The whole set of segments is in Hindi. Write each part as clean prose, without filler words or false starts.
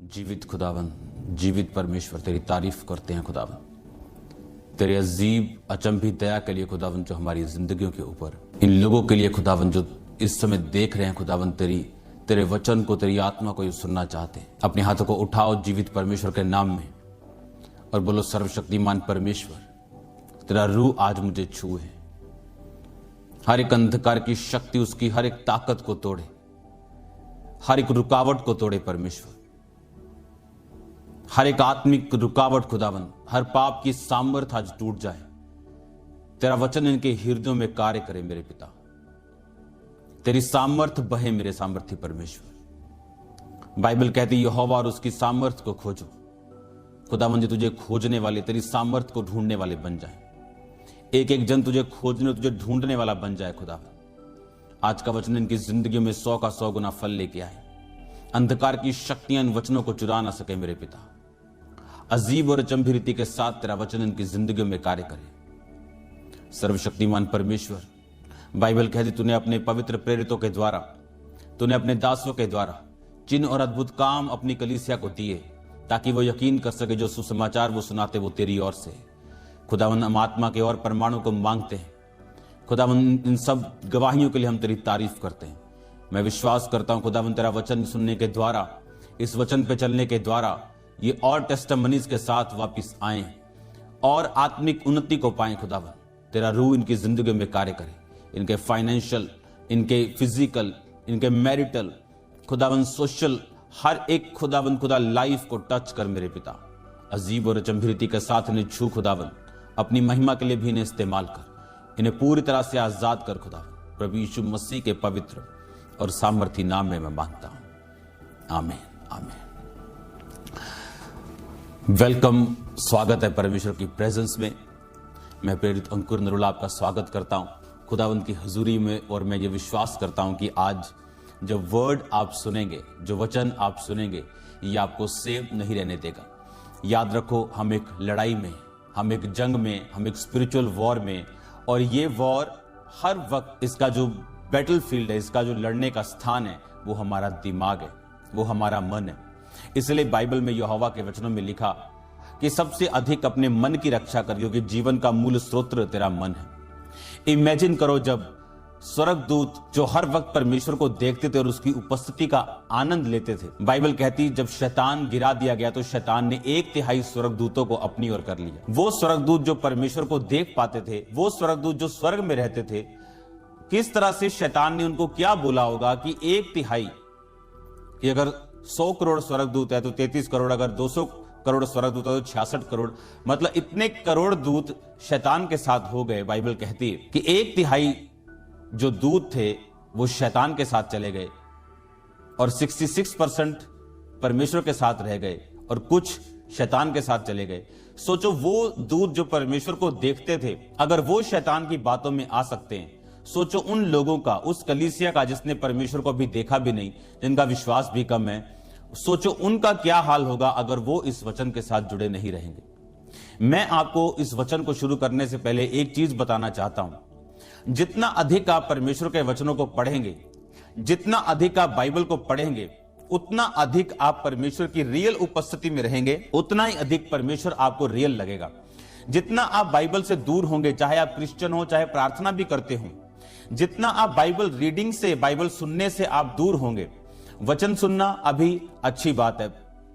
जीवित खुदावन, जीवित परमेश्वर, तेरी तारीफ करते हैं खुदावन, तेरे अजीब अचंभित दया के लिए खुदावन, जो हमारी जिंदगियों के ऊपर, इन लोगों के लिए खुदावन जो इस समय देख रहे हैं खुदावन, तेरे वचन को, तेरी आत्मा को ये सुनना चाहते हैं। अपने हाथों को उठाओ जीवित परमेश्वर के नाम में और बोलो, सर्वशक्तिमान परमेश्वर, तेरा रूह आज मुझे छूए, हर एक अंधकार की शक्ति, उसकी हर एक ताकत को तोड़े, हर एक रुकावट को तोड़े परमेश्वर, हर एक आत्मिक रुकावट खुदावन, हर पाप की सामर्थ आज टूट जाए। तेरा वचन इनके हृदयों में कार्य करे मेरे पिता, तेरी सामर्थ बहे मेरे सामर्थी परमेश्वर। बाइबल कहती है यहोवा और उसकी सामर्थ को खोजो। खुदावन जी तुझे खोजने वाले, तेरी सामर्थ को ढूंढने वाले बन जाए। एक एक जन तुझे खोजने, तुझे ढूंढने वाला बन जाए खुदावन। आज का वचन इनकी जिंदगियों में 100 का 100 गुना फल लेके आए। अंधकार की शक्तियां इन वचनों को चुरा ना सके मेरे पिता। अजीब और अचंभी रीति के साथ तेरा वचन इनकी जिंदगियों में कार्य करे। सर्वशक्तिमान परमेश्वर, बाइबल कहती तूने अपने पवित्र प्रेरितों के द्वारा, तूने अपने दासों के द्वारा चिन्ह और अद्भुत काम अपनी कलीसिया को दिए, ताकि वो यकीन कर सके जो सुसमाचार वो सुनाते वो तेरी ओर से। खुदावन, हम आत्मा के और परमाणु को मांगते हैं खुदावन। इन सब गवाहियों के लिए हम तेरी तारीफ करते हैं। मैं विश्वास करता हूं खुदावन, तेरा वचन सुनने के द्वारा, इस वचन पे चलने के द्वारा ये और टेस्टिमनीज के साथ वापस आए और आत्मिक उन्नति को पाएं खुदावन। तेरा रूह इनकी जिंदगी में कार्य करे, इनके फाइनेंशियल, इनके फिजिकल, इनके मैरिटल, खुदावन सोशल, हर एक खुदावन खुदा लाइफ को टच कर मेरे पिता। अजीब और अचंभी रीति के साथ इन्हें छू खुदावन, अपनी महिमा के लिए भी इन्हें इस्तेमाल कर, इन्हें पूरी तरह से आजाद कर खुदावन। प्रभु यीशु मसीह के पवित्र और सामर्थी नाम में मैं मांगता हूं, आमीन आमीन। वेलकम, स्वागत है परमेश्वर की प्रेजेंस में। मैं प्रेरित अंकुर नरुला आपका स्वागत करता हूं खुदावंत की हजूरी में। और मैं ये विश्वास करता हूं कि आज जो वर्ड आप सुनेंगे, जो वचन आप सुनेंगे, ये आपको सेव नहीं रहने देगा। याद रखो, हम एक लड़ाई में, हम एक जंग में, हम एक स्पिरिचुअल वॉर में, और ये वॉर हर वक्त, इसका जो बैटल फील्ड है, इसका जो लड़ने का स्थान है, वो हमारा दिमाग है, वो हमारा मन है। इसलिए बाइबल में यहोवा के वचनों में लिखा कि सबसे अधिक अपने मन की रक्षा कर, क्योंकि जीवन का मूल स्रोत तेरा मन है। इमेजिन करो, जब स्वर्गदूत जो हर वक्त परमेश्वर को देखते थे और उसकी उपस्थिति का आनंद लेते थे, बाइबल कहती जब शैतान गिरा दिया गया तो शैतान ने 1/3 स्वर्गदूतों को अपनी ओर कर लिया। वो स्वर्गदूत जो परमेश्वर को देख पाते थे, वो स्वर्गदूत जो स्वर्ग में रहते थे, किस तरह से शैतान ने उनको क्या बोला होगा कि 1/3, कि अगर 100 करोड़ स्वर्गदूत है तो 33 करोड़, अगर 200 करोड़ स्वर्गदूत है तो 66 करोड़, मतलब इतने करोड़ दूत शैतान के साथ हो गए। बाइबल कहती है कि 1/3 जो दूत थे वो शैतान के साथ चले गए और 66% परमेश्वर के साथ रह गए और कुछ शैतान के साथ चले गए। सोचो, वो दूत जो परमेश्वर को देखते थे, अगर वो शैतान की बातों में आ सकते हैं, सोचो उन लोगों का, उस कलीसिया का जिसने परमेश्वर को अभी देखा भी नहीं, जिनका विश्वास भी कम है, सोचो उनका क्या हाल होगा अगर वो इस वचन के साथ जुड़े नहीं रहेंगे। मैं आपको इस वचन को शुरू करने से पहले एक चीज बताना चाहता हूं। जितना अधिक आप परमेश्वर के वचनों को पढ़ेंगे, जितना अधिक आप बाइबल को पढ़ेंगे, उतना अधिक आप परमेश्वर की रियल उपस्थिति में रहेंगे, उतना ही अधिक परमेश्वर आपको रियल लगेगा। जितना आप बाइबल से दूर होंगे, चाहे आप क्रिश्चियन हो, चाहे प्रार्थना भी करते हो, जितना आप बाइबल रीडिंग से, बाइबल सुनने से आप दूर होंगे। वचन सुनना अभी अच्छी बात है,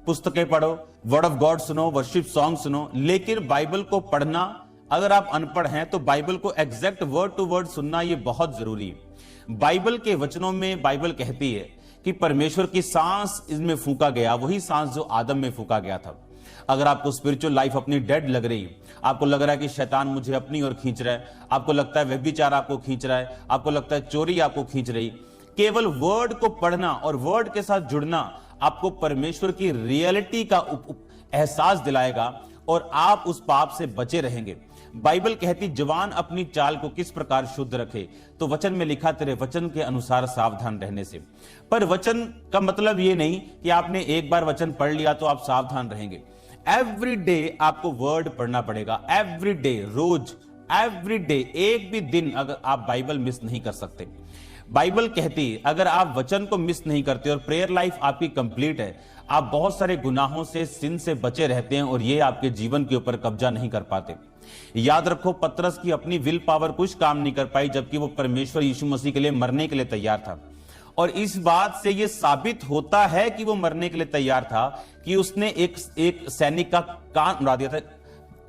पुस्तकें पढ़ो, वर्ड ऑफ गॉड सुनो, वर्शिप सॉन्ग सुनो, लेकिन बाइबल को पढ़ना, अगर आप अनपढ़ हैं तो बाइबल को एग्जैक्ट वर्ड टू वर्ड सुनना ये बहुत जरूरी है। बाइबल के वचनों में बाइबल कहती है कि परमेश्वर की सांस इसमें फूंका गया, वही सांस जो आदम में फूंका गया था। अगर आपको स्पिरिचुअल लाइफ अपनी डेड लग रही है, आपको लग रहा है कि शैतान मुझे अपनी ओर खींच रहा है, आपको लगता है व्यभिचार आपको खींच रहा है, आपको लगता है चोरी आपको खींच रही, केवल वर्ड को पढ़ना और वर्ड के साथ जुड़ना आपको परमेश्वर की रियलिटी का एहसास दिलाएगा और आप उस पाप से बचे रहेंगे। बाइबल कहती जवान अपनी चाल को किस प्रकार शुद्ध रखे, तो वचन में लिखा तेरे वचन के अनुसार सावधान रहने से। पर वचन का मतलब ये नहीं कि आपने एक बार वचन पढ़ लिया तो आप सावधान रहेंगे। एवरी डे आपको वर्ड पढ़ना पड़ेगा, एवरी डे, रोज, एवरी डे, एक भी दिन अगर आप बाइबल मिस नहीं कर सकते। बाइबल कहती है अगर आप वचन को मिस नहीं करते और प्रेयर लाइफ आपकी कंप्लीट है, आप बहुत सारे गुनाहों से, सिन से बचे रहते हैं और ये आपके जीवन के ऊपर कब्जा नहीं कर पाते। याद रखो, पतरस की अपनी विल पावर कुछ काम नहीं कर पाई, जबकि वो परमेश्वर यीशु मसीह के लिए मरने के लिए तैयार था। और इस बात से यह साबित होता है कि वो मरने के लिए तैयार था कि उसने एक सैनिक का कान उड़ा दिया था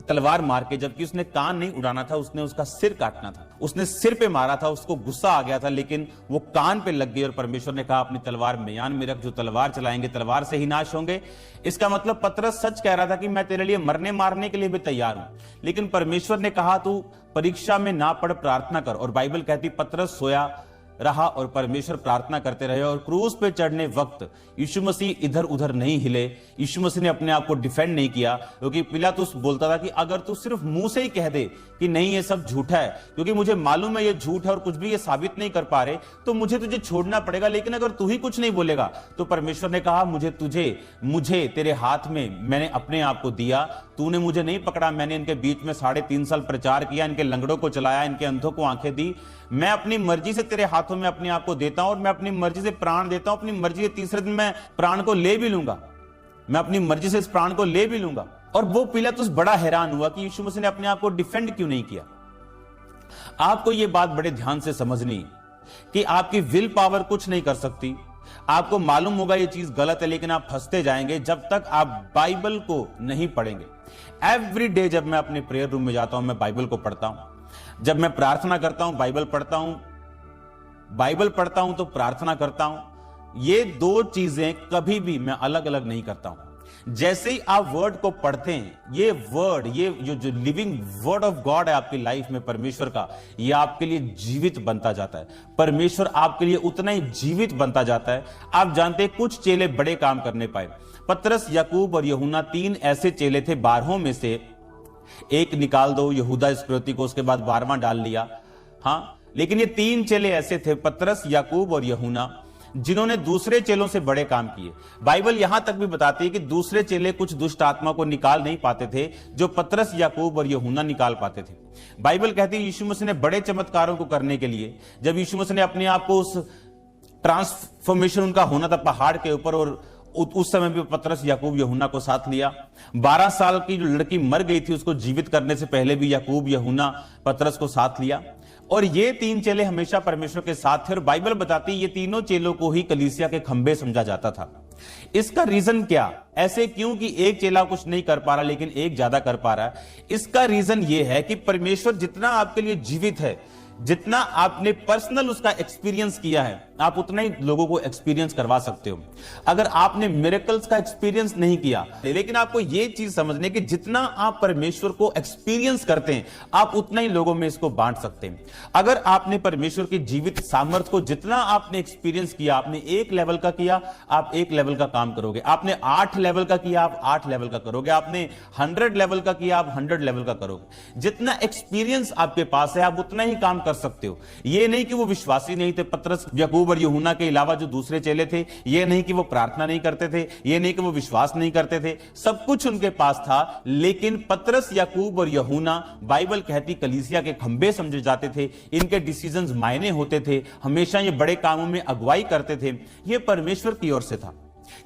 तलवार मार के, जबकि उसने कान नहीं उड़ाना था, उसने उसका सिर काटना था। उसने सिर पे मारा था, उसको गुस्सा आ गया था, लेकिन वो कान पे लग गई और परमेश्वर ने कहा अपनी तलवार म्यान में रख, जो तलवार चलाएंगे तलवार से ही नाश होंगे। इसका मतलब पतरस सच कह रहा था कि मैं तेरे लिए मरने मारने के लिए भी तैयार हूं, लेकिन परमेश्वर ने कहा तू परीक्षा में ना पढ़, प्रार्थना कर। और बाइबल कहती पतरस सोया रहा और परमेश्वर प्रार्थना करते रहे। और क्रूस पे चढ़ने वक्त यीशु मसीह इधर उधर नहीं हिले, यीशु मसीह ने अपने आप को डिफेंड नहीं किया, क्योंकि पिलातुस बोलता था कि अगर तू सिर्फ मुंह से ही कह दे कि नहीं ये सब झूठा है, क्योंकि मुझे मालूम है ये झूठ है और कुछ भी ये साबित नहीं कर पा रहे, तो मुझे तुझे छोड़ना पड़ेगा। लेकिन अगर तू ही कुछ नहीं बोलेगा, तो परमेश्वर ने कहा मुझे तेरे हाथ में मैंने अपने आप को दिया, तूने मुझे नहीं पकड़ा, मैंने इनके बीच में 3.5 साल प्रचार किया, इनके लंगड़ों को चलाया, इनके अंधों को आंखें दी। मैं अपनी मर्जी से तेरे हाथों में अपने आप को देता हूं और मैं अपनी मर्जी से प्राण देता हूं, अपनी मर्जी से तीसरे दिन मैं प्राण को ले भी लूंगा, मैं अपनी मर्जी से इस प्राण को ले भी लूंगा। और वो पिलातुस बड़ा हैरान हुआ कि यीशु मसीह ने अपने आप को डिफेंड क्यों नहीं किया। आपको यह बात बड़े ध्यान से समझनी कि आपकी विल पावर कुछ नहीं कर सकती। आपको मालूम होगा ये चीज गलत है, लेकिन आप फंसते जाएंगे जब तक आप बाइबल को नहीं पढ़ेंगे। एवरी डे जब मैं अपने प्रेयर रूम में जाता हूं, मैं बाइबल को पढ़ता हूं। जब मैं प्रार्थना करता हूं, बाइबल पढ़ता हूं तो प्रार्थना करता हूं। ये दो चीजें कभी भी मैं अलग अलग नहीं करता हूं। जैसे ही आप वर्ड को पढ़ते हैं, ये वर्ड, ये जो लिविंग वर्ड ऑफ गॉड है आपकी लाइफ में परमेश्वर का, ये आपके लिए जीवित बनता जाता है। परमेश्वर आपके लिए उतना ही जीवित बनता जाता है। आप जानते हैं कुछ चेले बड़े काम करने पाए। पतरस, याकूब और यूहन्ना 3 ऐसे चेले थे, 12 में से एक निकाल दो यहूदा इस्करियोती को, उसके बाद 12वां डाल लिया। हाँ, लेकिन ये 3 चेले ऐसे थे, पतरस, याकूब और यूहन्ना, जिन्होंने दूसरे चेलों से बड़े काम किए। बाइबल यहां तक भी बताती है कि दूसरे चेले कुछ दुष्ट आत्मा को निकाल नहीं पाते थे जो पतरस, याकूब और यूहन्ना निकाल पाते थे। बाइबल कहती है यीशु मसीह ने बड़े चमत्कारों को करने के लिए, जब यीशु मसीह ने अपने आप को उस ट्रांसफॉर्मेशन उनका होना था पहाड़ के ऊपर, और उस समय भी पतरस, याकूब, यूहन्ना को साथ लिया। 12 साल की जो लड़की मर गई थी उसको जीवित करने से पहले भी याकूब, यूहन्ना, पतरस को साथ लिया। और ये 3 चेले हमेशा परमेश्वर के साथ थे। और बाइबल बताती है ये तीनों चेलों को ही कलीसिया के खंबे समझा जाता था। इसका रीजन क्या, ऐसे क्यों कि एक चेला कुछ नहीं कर पा रहा लेकिन एक ज्यादा कर पा रहा है? इसका रीजन ये है कि परमेश्वर जितना आपके लिए जीवित है, जितना आपने पर्सनल उसका एक्सपीरियंस किया है, आप उतना ही लोगों को एक्सपीरियंस करवा सकते हो। अगर आपने मिरेकल्स का एक्सपीरियंस नहीं किया, लेकिन आपको यह चीज समझने कि जितना आप परमेश्वर को एक्सपीरियंस करते हैं, आप उतना ही लोगों में इसको बांट सकते हैं। अगर आपने परमेश्वर की जीवित सामर्थ्य को जितना आपने एक्सपीरियंस किया, आपने 1 लेवल का किया, आप 1 लेवल का काम करोगे। आपने 8 लेवल का किया, आप 8 लेवल का करोगे। आपने 100 लेवल का किया, आप 100 लेवल का करोगे। जितना एक्सपीरियंस आपके पास है, आप उतना ही काम कर सकते हो। यह नहीं कि वो विश्वासी नहीं थे, पतरस, याकूब और यूहन्ना के अलावा जो दूसरे चेले थे, यह नहीं कि वो प्रार्थना नहीं करते थे, यह नहीं कि वो विश्वास नहीं करते थे, सब कुछ उनके पास था। लेकिन पतरस, याकूब और यूहन्ना, बाइबल कहती कलीसिया के खंबे समझे जाते थे। इनके डिसीजंस मायने होते थे, हमेशा ये बड़े कामों में अगुवाई करते थे। यह परमेश्वर की ओर से था।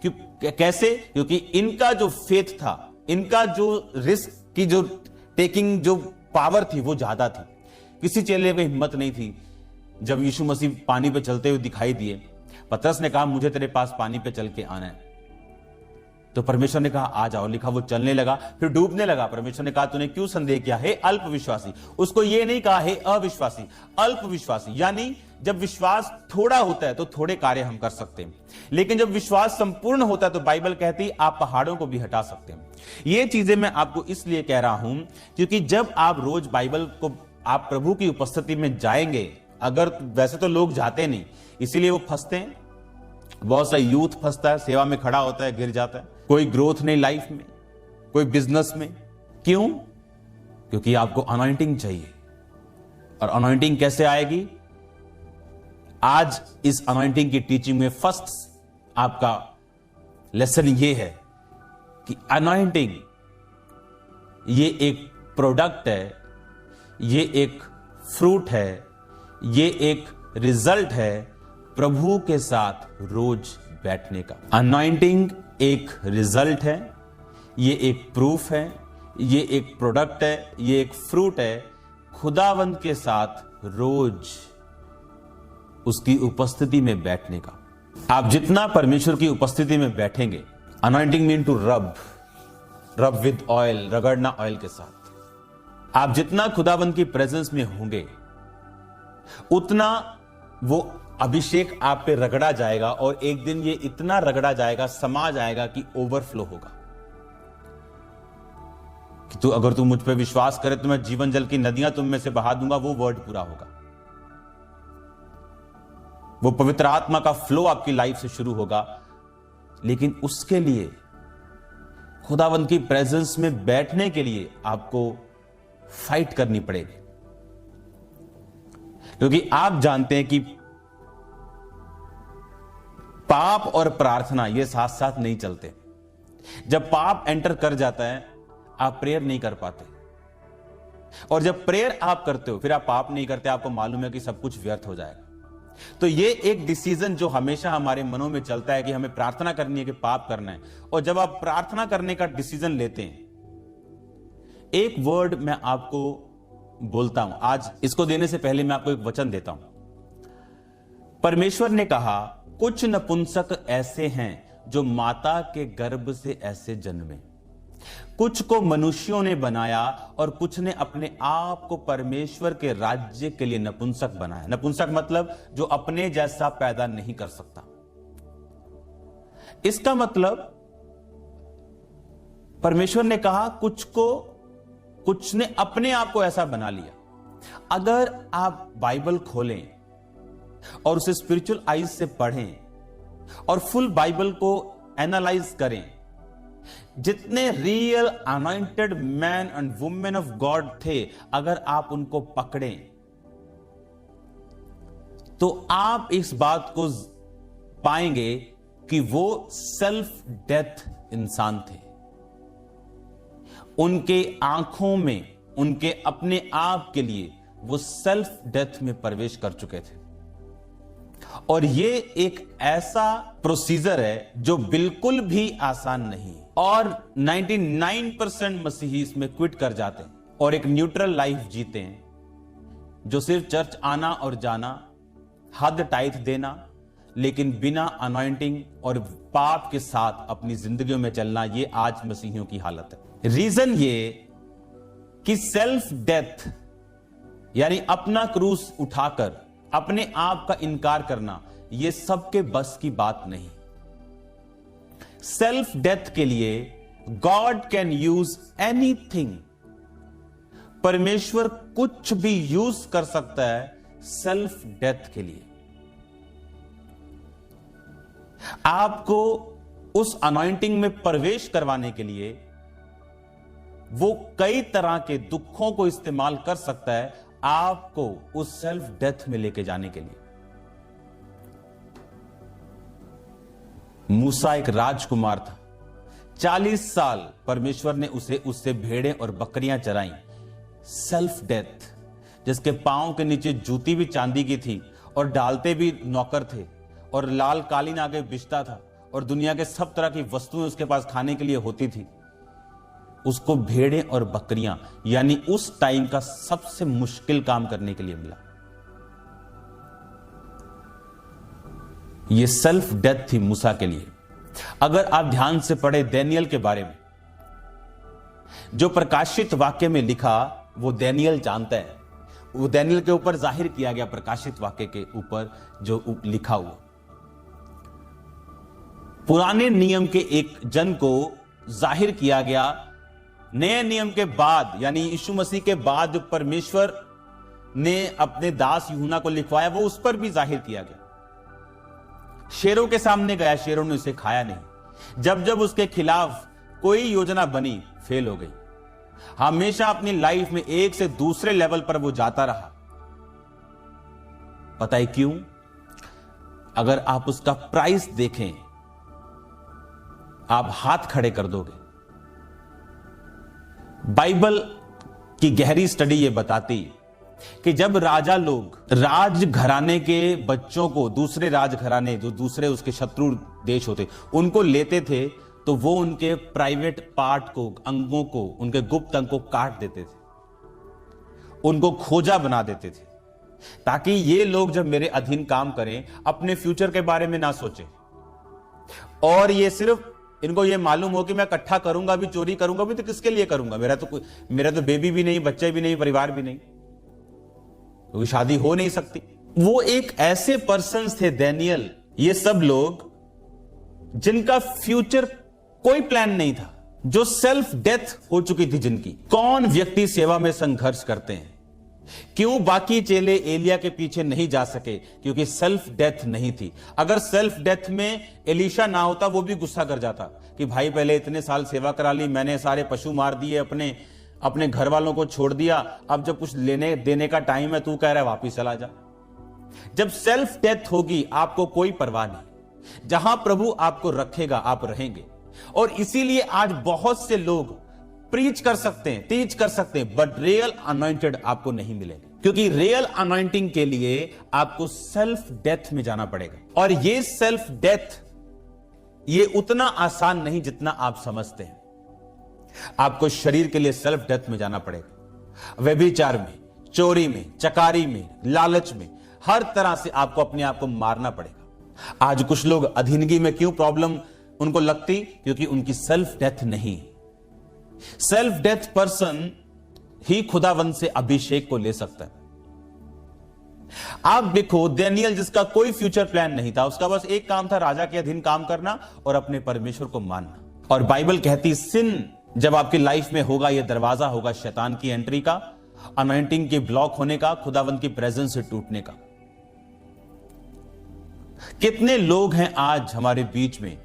कैसे? क्योंकि इनका जो फेथ था, इनका जो रिस्क की जो टेकिंग जो पावर थी वो ज्यादा थी। किसी चेले में हिम्मत नहीं थी। जब यीशु मसीह पानी पे चलते हुए दिखाई दिए, पतरस ने कहा मुझे तेरे पास पानी पे चल के आना है, तो परमेश्वर ने कहा आ जाओ। लिखा वो चलने लगा, फिर डूबने लगा। परमेश्वर ने कहा तूने क्यों संदेह किया, हे अल्प विश्वासी। उसको ये नहीं कहा हे अविश्वासी, अल्प विश्वासी। यानी जब विश्वास थोड़ा होता है तो थोड़े कार्य हम कर सकते हैं, लेकिन जब विश्वास संपूर्ण होता है तो बाइबल कहती है आप पहाड़ों को भी हटा सकते हैं। ये चीजें मैं आपको इसलिए कह रहा हूं क्योंकि जब आप रोज बाइबल को, आप प्रभु की उपस्थिति में जाएंगे, अगर वैसे तो लोग जाते नहीं, इसीलिए वो फंसते हैं। बहुत सा यूथ फंसता है, सेवा में खड़ा होता है, गिर जाता है। कोई ग्रोथ नहीं लाइफ में, कोई बिजनेस में। क्यों? क्योंकि आपको अनॉइंटिंग चाहिए। और अनॉइंटिंग कैसे आएगी? आज इस अनॉइंटिंग की टीचिंग में फर्स्ट आपका लेसन ये है कि अनॉइंटिंग ये एक प्रोडक्ट है, ये एक फ्रूट है, ये एक रिजल्ट है प्रभु के साथ रोज बैठने का। अनॉइंटिंग एक रिजल्ट है, ये एक प्रूफ है, ये एक प्रोडक्ट है, ये एक फ्रूट है खुदावंद के साथ रोज उसकी उपस्थिति में बैठने का। आप जितना परमेश्वर की उपस्थिति में बैठेंगे, anointing mean to rub with oil, रगड़ना ऑयल के साथ। आप जितना खुदावंद की प्रेजेंस में होंगे उतना वो अभिषेक आप पे रगड़ा जाएगा, और एक दिन ये इतना रगड़ा जाएगा, समा जाएगा कि ओवरफ्लो होगा। कि तू अगर तू मुझ पे विश्वास करे तो मैं जीवन जल की नदियां तुम में से बहा दूंगा, वो वर्ड पूरा होगा। वो पवित्र आत्मा का फ्लो आपकी लाइफ से शुरू होगा। लेकिन उसके लिए खुदावंद की प्रेजेंस में बैठने के लिए आपको फाइट करनी पड़ेगी, क्योंकि आप जानते हैं कि पाप और प्रार्थना ये साथ साथ नहीं चलते। जब पाप एंटर कर जाता है आप प्रेयर नहीं कर पाते, और जब प्रेयर आप करते हो फिर आप पाप नहीं करते, आपको मालूम है कि सब कुछ व्यर्थ हो जाएगा। तो ये एक डिसीजन जो हमेशा हमारे मनों में चलता है कि हमें प्रार्थना करनी है कि पाप करना है। और जब आप प्रार्थना करने का डिसीजन लेते हैं, एक वर्ड मैं आपको बोलता हूं आज, इसको देने से पहले मैं आपको एक वचन देता हूं। परमेश्वर ने कहा, कुछ नपुंसक ऐसे हैं जो माता के गर्भ से ऐसे जन्मे, कुछ को मनुष्यों ने बनाया और कुछ ने अपने आप को परमेश्वर के राज्य के लिए नपुंसक बनाया। नपुंसक मतलब जो अपने जैसा पैदा नहीं कर सकता। इसका मतलब परमेश्वर ने कहा कुछ ने अपने आप को ऐसा बना लिया। अगर आप बाइबल खोलें और उसे स्पिरिचुअल आईज से पढ़ें और फुल बाइबल को एनालाइज करें, जितने real anointed man and women of God थे, अगर आप उनको पकड़ें तो आप इस बात को पाएंगे कि वो सेल्फ डेथ इंसान थे। उनके आंखों में, उनके अपने आप के लिए वो सेल्फ डेथ में प्रवेश कर चुके थे। और ये एक ऐसा प्रोसीजर है जो बिल्कुल भी आसान नहीं, और 99% मसीही इसमें क्विट कर जाते हैं और एक न्यूट्रल लाइफ जीते हैं, जो सिर्फ चर्च आना और जाना, हद टाइथ देना, लेकिन बिना अनॉइंटिंग और पाप के साथ अपनी जिंदगियों में चलना, ये आज मसीहियों की हालत है। रीजन ये कि सेल्फ डेथ यानी अपना क्रूस उठाकर अपने आप का इनकार करना, यह सबके बस की बात नहीं। सेल्फ डेथ के लिए गॉड कैन यूज एनीथिंग। परमेश्वर कुछ भी यूज कर सकता है सेल्फ डेथ के लिए। आपको उस अनॉइंटिंग में प्रवेश करवाने के लिए वो कई तरह के दुखों को इस्तेमाल कर सकता है आपको उस सेल्फ डेथ में लेके जाने के लिए। मूसा एक राजकुमार था, 40 साल परमेश्वर ने उससे भेड़ें और बकरियां चराई। सेल्फ डेथ, जिसके पांव के नीचे जूती भी चांदी की थी और डालते भी नौकर थे और लाल कालीन आगे बिछता था और दुनिया के सब तरह की वस्तुएं उसके पास खाने के लिए होती थी। उसको भेड़ें और बकरियां यानी उस टाइम का सबसे मुश्किल काम करने के लिए मिला। यह सेल्फ डेथ थी मूसा के लिए। अगर आप ध्यान से पढ़े दानियेल के बारे में, जो प्रकाशित वाक्य में लिखा वो दानियेल जानता है। वो दानियेल के ऊपर जाहिर किया गया, प्रकाशित वाक्य के ऊपर जो लिखा हुआ। पुराने नियम के एक जन को जाहिर किया गया, नए नियम के बाद यानी यीशु मसीह के बाद जो परमेश्वर ने अपने दास यूहन्ना को लिखवाया, वो उस पर भी जाहिर किया गया। शेरों के सामने गया, शेरों ने उसे खाया नहीं। जब जब उसके खिलाफ कोई योजना बनी, फेल हो गई। हमेशा अपनी लाइफ में एक से दूसरे लेवल पर वो जाता रहा। पता है क्यों? अगर आप उसका प्राइस देखें, आप हाथ खड़े कर दोगे। बाइबल की गहरी स्टडी यह बताती कि जब राजा लोग राज घराने के बच्चों को दूसरे राज घराने, जो दूसरे उसके शत्रु देश होते, उनको लेते थे, तो वो उनके प्राइवेट पार्ट को, अंगों को, उनके गुप्त अंग को काट देते थे, उनको खोजा बना देते थे, ताकि ये लोग जब मेरे अधीन काम करें अपने फ्यूचर के बारे में ना सोचें, और ये सिर्फ इनको ये मालूम हो कि मैं इकट्ठा करूंगा भी, चोरी करूंगा भी, तो किसके लिए करूंगा? मेरा तो बेबी भी नहीं, बच्चे भी नहीं, परिवार भी नहीं, क्योंकि शादी हो नहीं सकती। वो एक ऐसे पर्सन्स थे दानिएल, ये सब लोग जिनका फ्यूचर कोई प्लान नहीं था, जो सेल्फ डेथ हो चुकी थी जिनकी। कौन व्यक्ति सेवा में संघर्ष करते हैं? क्यों बाकी चेले एलिया के पीछे नहीं जा सके? क्योंकि सेल्फ डेथ नहीं थी। अगर सेल्फ डेथ में एलीशा ना होता, वो भी गुस्सा कर जाता कि भाई पहले इतने साल सेवा करा ली, मैंने सारे पशु मार दिए, अपने घर वालों को छोड़ दिया, अब जब कुछ लेने देने का टाइम है तू कह रहा है वापिस चला जा। जब सेल्फ डेथ होगी आपको कोई परवाह नहीं, जहां प्रभु आपको रखेगा आप रहेंगे। और इसीलिए आज बहुत से लोग प्रीच कर सकते हैं, टीच कर सकते हैं, बट रियल अनॉइंटेड आपको नहीं मिलेगा, क्योंकि रियल अनॉइंटिंग के लिए आपको सेल्फ डेथ में जाना पड़ेगा। और ये सेल्फ डेथ ये उतना आसान नहीं जितना आप समझते हैं। आपको शरीर के लिए सेल्फ डेथ में जाना पड़ेगा, व्यभिचार में, चोरी में, चकारी में, लालच में, हर तरह से आपको अपने आप को मारना पड़ेगा। आज कुछ लोग अधीनगी में क्यों प्रॉब्लम उनको लगती? क्योंकि उनकी सेल्फ डेथ नहीं। सेल्फ डेथ पर्सन ही खुदावंत से अभिषेक को ले सकता है। आप देखो दानिएल, जिसका कोई फ्यूचर प्लान नहीं था, उसका बस एक काम था, राजा के अधीन काम करना और अपने परमेश्वर को मानना। और बाइबल कहती सिन जब आपकी लाइफ में होगा, यह दरवाजा होगा शैतान की एंट्री का, अनॉइंटिंग के ब्लॉक होने का, खुदावंत की प्रेजेंस से टूटने का। कितने लोग हैं आज हमारे बीच में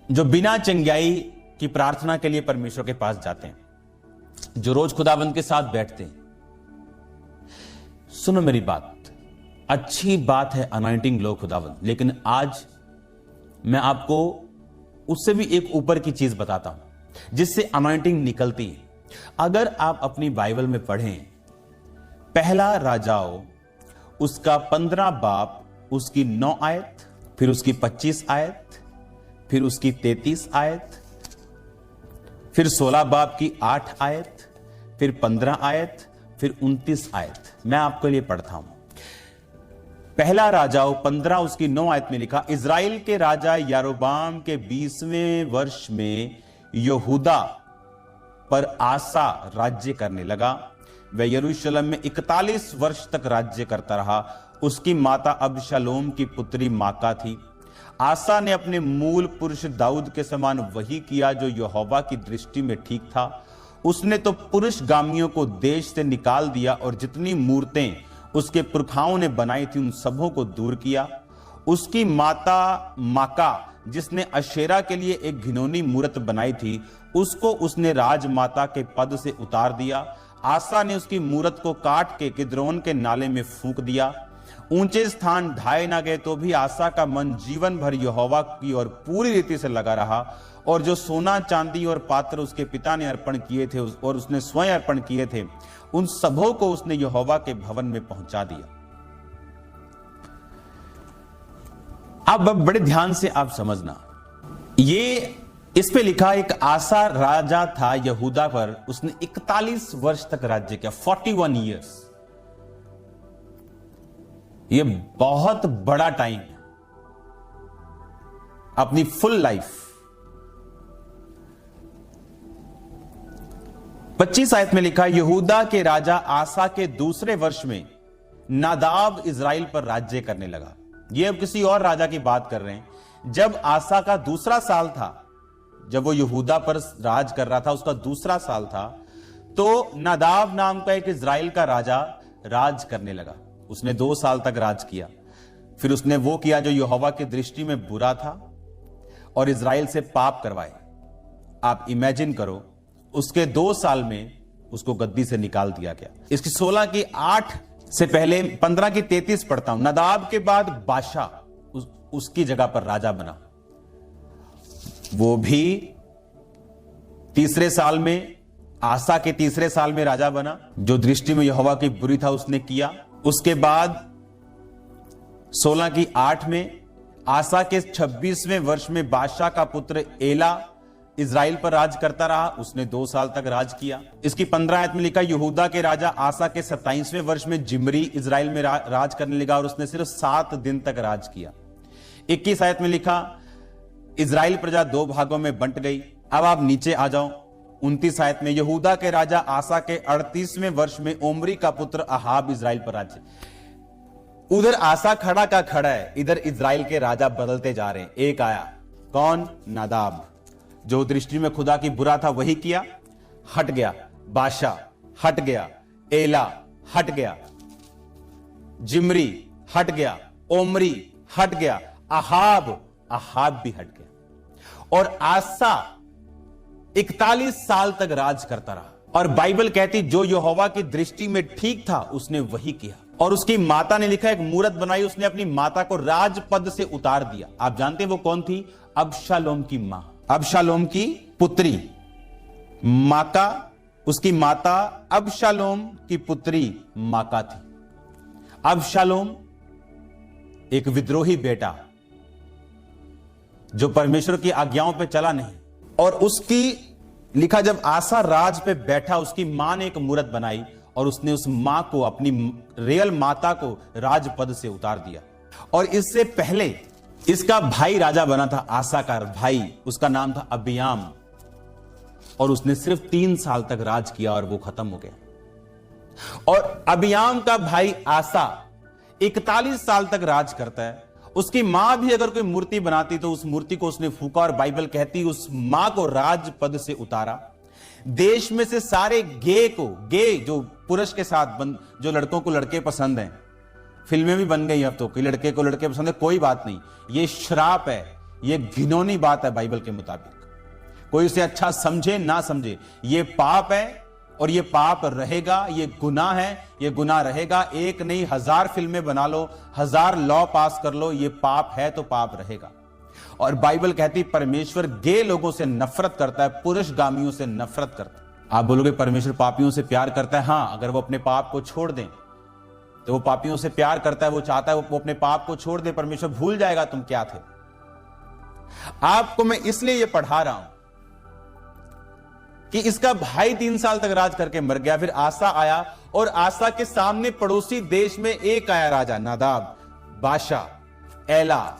जो बिना चंगाई की प्रार्थना के लिए परमेश्वर के पास जाते हैं, जो रोज खुदावंत के साथ बैठते हैं। सुनो मेरी बात, अच्छी बात है अनॉइंटिंग लो खुदावंत, लेकिन आज मैं आपको उससे भी एक ऊपर की चीज बताता हूं जिससे अनॉइंटिंग निकलती है। अगर आप अपनी बाइबल में पढ़ें, पहला राजाओं उसका 15 बाब उसकी 9 आयत, फिर उसकी 25 आयत, फिर उसकी 33 आयत, फिर 16 बाब की 8 आयत, फिर 15 आयत, फिर 29 आयत। मैं आपके लिए पढ़ता हूं। पहला राजाओं 15 उसकी 9 आयत में लिखा, इजराइल के राजा यारोबाम के 20वें वर्ष में यहूदा पर आसा राज्य करने लगा। वह यरूशलेम में 41 वर्ष तक राज्य करता रहा। उसकी माता अबशालोम की पुत्री माका थी। आसा ने अपने मूल पुरुष दाऊद के समान वही किया जो यहोवा की दृष्टि में ठीक था। उसने तो पुरुष गामियों को देश से निकाल दिया और जितनी मूर्तें उसके पुरखाओं ने बनाई थी उन सबों को दूर किया। उसकी माता माका, जिसने अशेरा के लिए एक घिनौनी मूर्त बनाई थी, उसको उसने राजमाता के पद से उतार दिया। आसा ने उसकी मूर्त को काट के किद्रोन के नाले में फूंक दिया। ऊंचे स्थान ढाए ना गए तो भी आसा का मन जीवन भर यहोवा की ओर पूरी रीति से लगा रहा। और जो सोना चांदी और पात्र उसके पिता ने अर्पण किए थे और उसने स्वयं अर्पण किए थे, उन सबों को उसने यहोवा के भवन में पहुंचा दिया। अब बड़े ध्यान से आप समझना, ये इस पे लिखा एक आसा राजा था यहूदा पर, उसने 41 वर्ष तक राज्य किया, 41 ईयर्स। ये बहुत बड़ा टाइम है अपनी फुल लाइफ। 25 आयत में लिखा, यहूदा के राजा आसा के दूसरे वर्ष में नादाब इजराइल पर राज्य करने लगा। ये अब किसी और राजा की बात कर रहे हैं। जब आसा का दूसरा साल था, जब वो यहूदा पर राज कर रहा था, उसका दूसरा साल था, तो नादाब नाम का एक इजराइल का राजा राज करने लगा। उसने 2 साल तक राज किया। फिर उसने वो किया जो यहोवा की दृष्टि में बुरा था और इजराइल से पाप करवाए। आप इमेजिन करो, उसके 2 साल में उसको गद्दी से निकाल दिया गया। इसकी 16 की 8 से पहले 15 की 33 पढ़ता हूं। नदाब के बाद बादशाह उसकी जगह पर राजा बना। वो भी तीसरे साल में, आसा के तीसरे साल में राजा बना। जो दृष्टि में यहोवा की बुरी था उसने किया। उसके बाद 16 की 8 में आसा के 26वें वर्ष में बादशाह का पुत्र एला इजराइल पर राज करता रहा। उसने 2 साल तक राज किया। इसकी 15 आयत में लिखा, यहूदा के राजा आसा के 27वें वर्ष में जिमरी इजराइल में राज करने लगा और उसने सिर्फ 7 दिन तक राज किया। 21 आयत में लिखा, इजराइल प्रजा 2 भागों में बंट गई। अब आप नीचे आ जाओ। 29 आयत में, यहूदा के राजा आसा के 38वें वर्ष में ओमरी का पुत्र अहाब इजराइल पर राज्य। उधर आसा खड़ा का खड़ा है, इधर इजराइल के राजा बदलते जा रहे हैं। एक आया, कौन? नादाब, जो दृष्टि में खुदा की बुरा था वही किया, हट गया। बादशाह हट गया, एला हट गया, जिमरी हट गया, ओमरी हट गया, अहाब भी हट गया। और आसा 41 साल तक राज करता रहा। और बाइबल कहती जो यहोवा की दृष्टि में ठीक था उसने वही किया। और उसकी माता ने लिखा, एक मूरत बनाई, उसने अपनी माता को राजपद से उतार दिया। आप जानते हैं वो कौन थी? अबशालोम की मां, अबशालोम की पुत्री माका। उसकी माता अबशालोम की पुत्री माका थी। अबशालोम एक विद्रोही बेटा जो परमेश्वर की आज्ञाओं पे चला नहीं। और उसकी लिखा, जब आसा राज पे बैठा उसकी मां ने एक मूरत बनाई और उसने उस मां को, अपनी रियल माता को राजपद से उतार दिया। और इससे पहले इसका भाई राजा बना था, आसा का भाई, उसका नाम था अबियाम, और उसने सिर्फ 3 साल तक राज किया और वो खत्म हो गया। और अबियाम का भाई आसा 41 साल तक राज करता है। उसकी मां भी अगर कोई मूर्ति बनाती तो उस मूर्ति को उसने फूका, और बाइबल कहती उस मां को राजपद से उतारा। देश में से सारे गे जो पुरुष के साथ जो लड़कों को लड़के पसंद हैं, फिल्में भी बन गई अब तो, कि लड़के को लड़के पसंद है, कोई बात नहीं, ये श्राप है, ये घिनौनी बात है बाइबल के मुताबिक। कोई इसे अच्छा समझे ना समझे, ये पाप है और ये पाप रहेगा, ये गुनाह है, ये गुनाह रहेगा। एक नहीं 1000 फिल्में बना लो, 1000 लॉ पास कर लो, ये पाप है तो पाप रहेगा। और बाइबल कहती परमेश्वर गे लोगों से नफरत करता है, पुरुषगामियों से नफरत करता है। आप बोलोगे परमेश्वर पापियों से प्यार करता है। हां, अगर वो अपने पाप को छोड़ दें तो वो पापियों से प्यार करता है, वो चाहता है वो अपने पाप को छोड़ दे। परमेश्वर भूल जाएगा तुम क्या थे। आपको मैं इसलिए ये पढ़ा रहा हूं कि इसका भाई 3 साल तक राज करके मर गया। फिर आसा आया और आसा के सामने पड़ोसी देश में एक आया राजा, नादाब, बादशाह, एला,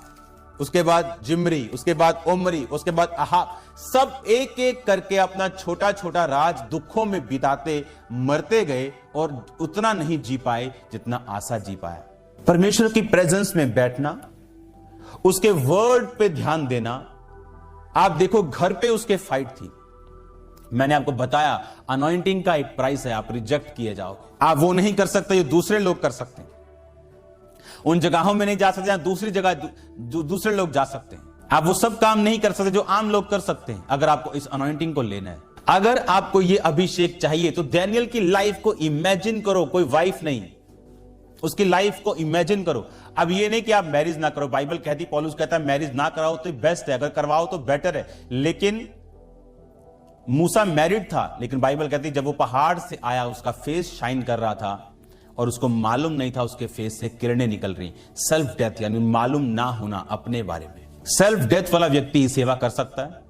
उसके बाद जिमरी, उसके बाद ओमरी, उसके बाद अहाब। सब एक एक करके अपना छोटा छोटा राज दुखों में बिताते मरते गए और उतना नहीं जी पाए जितना आसा जी पाया। परमेश्वर की प्रेजेंस में बैठना, उसके वर्ड पे ध्यान देना। आप देखो घर पे उसके फाइट थी। मैंने आपको बताया अनॉइंटिंग का एक प्राइस है, आप रिजेक्ट किए जाओगे। आप वो नहीं कर सकते जो दूसरे लोग कर सकते हैं। उन जगहों में नहीं जा सकते जहां दूसरी जगह दूसरे लोग जा सकते हैं। आप वो सब काम नहीं कर सकते जो आम लोग कर सकते हैं। अगर आपको इस अनॉइंटिंग को लेना है, अगर आपको ये अभिषेक चाहिए, तो डैनियल की लाइफ को इमेजिन करो। कोई वाइफ नहीं, उसकी लाइफ को इमेजिन करो। अब ये नहीं कि आप मैरिज ना करो। बाइबल कहती, पौलुस कहता है मैरिज ना कराओ तो बेस्ट है, अगर करवाओ तो बेटर है। लेकिन मूसा मैरिड था, लेकिन बाइबल कहती जब वो पहाड़ से आया उसका फेस शाइन कर रहा था और उसको मालूम नहीं था उसके फेस से किरणें निकल रही। सेल्फ डेथ, यानी मालूम ना होना अपने बारे में। सेल्फ डेथ वाला व्यक्ति सेवा कर सकता है,